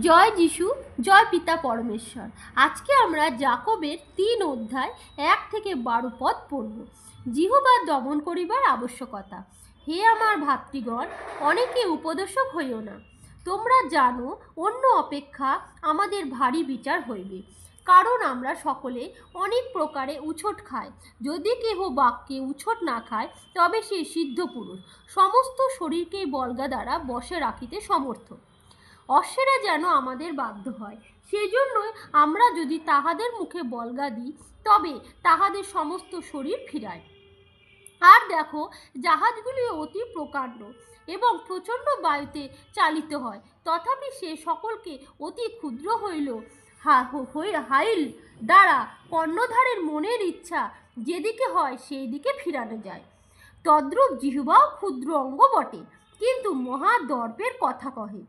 জয় যিশু, জয় পিতা পরমেশ্বর। আজকে আমরা যাকবের ৩ অধ্যায় ১ থেকে ১২ পদ পড়ব। জিহ্বা দমন করিবার আবশ্যকতা। হে আমার ভাতৃগণ, অনেকে উপদেশক হইও না। তোমরা জানো, অন্য অপেক্ষা আমাদের ভারী বিচার হইবে, কারণ আমরা সকলে অনেক প্রকারে উছট খাই। যদি কেহ বাক্যে উছট না খায়, তবে সে সিদ্ধ পুরুষ, সমস্ত শরীরকেই বল্গা দ্বারা বশে রাখিতে সমর্থ। অশ্বেরা যেন আমাদের বাধ্য হয়, সেজন্যই আমরা যদি তাহাদের মুখে বল্গা দিই, তবে তাহাদের সমস্ত শরীর ফিরায়। আর দেখো, জাহাজগুলি অতি প্রকাণ্ড এবং প্রচণ্ড বায়ুতে চালিত হয়, তথাপি সে সকলকে অতি ক্ষুদ্র হইলেও হাইল দ্বারা কর্ণধারের মনের ইচ্ছা যেদিকে হয় সেই দিকে ফিরানো যায়। তদ্রূপ জিহ্বাও ক্ষুদ্র অঙ্গ বটে, কিন্তু মহা দর্পের কথা কহে।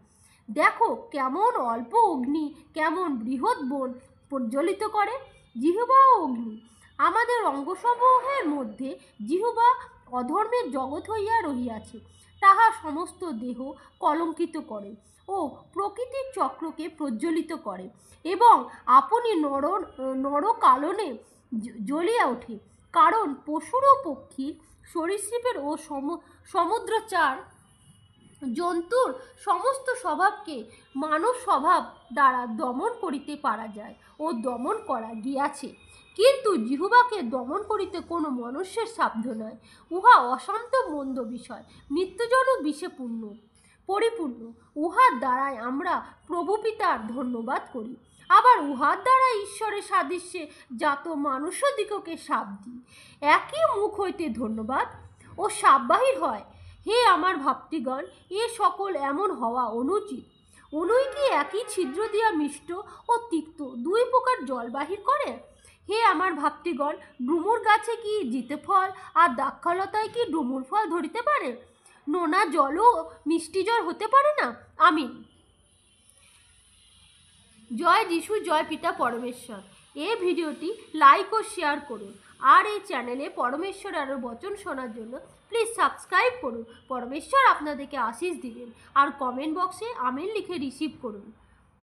দেখো, কেমন অল্প অগ্নি কেমন বৃহৎ বন প্রজ্বলিত করে। জিহ্বা ও অগ্নি। আমাদের অঙ্গসমূহের মধ্যে জিহ্বা অধর্মের জগৎ হইয়া রহিয়াছে, তাহা সমস্ত দেহ কলঙ্কিত করে ও প্রকৃতির চক্রকে প্রজ্বলিত করে এবং আপনি নরকাননে জ্বলিয়া ওঠে। কারণ পশুর ও পক্ষীর, সরীসৃপের ও সমুদ্রচার জন্তুর সমস্ত স্বভাবকে মানব স্বভাব দ্বারা দমন করিতে পারা যায় ও দমন করা গিয়াছে, কিন্তু জিহ্বাকে দমন করিতে কোনো মনুষ্যের সাধ্য নয়। উহা অশান্ত মন্দ বিষয়, মৃত্যুজনক বিষে পরিপূর্ণ। উহার দ্বারাই আমরা প্রভু পিতার ধন্যবাদ করি, আবার উহার দ্বারা ঈশ্বরের সাদৃশ্যে জাত মানুষদিগকে শাপ দিই। একই মুখ হইতে ধন্যবাদ ও শাপ বাহির হয়। হে আমার ভাতৃগণ, এ সকল এমন হওয়া অনুচিত। অনুই কি একই ছিদ্র দিয়া মিষ্ট ও তিক্ত দুই প্রকার জল বাহির করে? হে আমার ভাতৃগণ, ডুমুর গাছে কি জিতে ফল, আর দ্রাক্ষালতায় কি ডুমুর ফল ধরিতে পারে? নোনা জলও মিষ্টি জল হতে পারে না। আমিন। জয় যিশু, জয় পিতা পরমেশ্বর। এই ভিডিওটি লাইক ও শেয়ার করুন, আর এই চ্যানেলে পরমেশ্বর আরও বচন শোনার জন্য প্লিজ সাবস্ক্রাইব করুন। পরমেশ্বর আপনাদেরকে আশীষ দিবেন, আর কমেন্ট বক্সে আমিন লিখে রিসিভ করুন।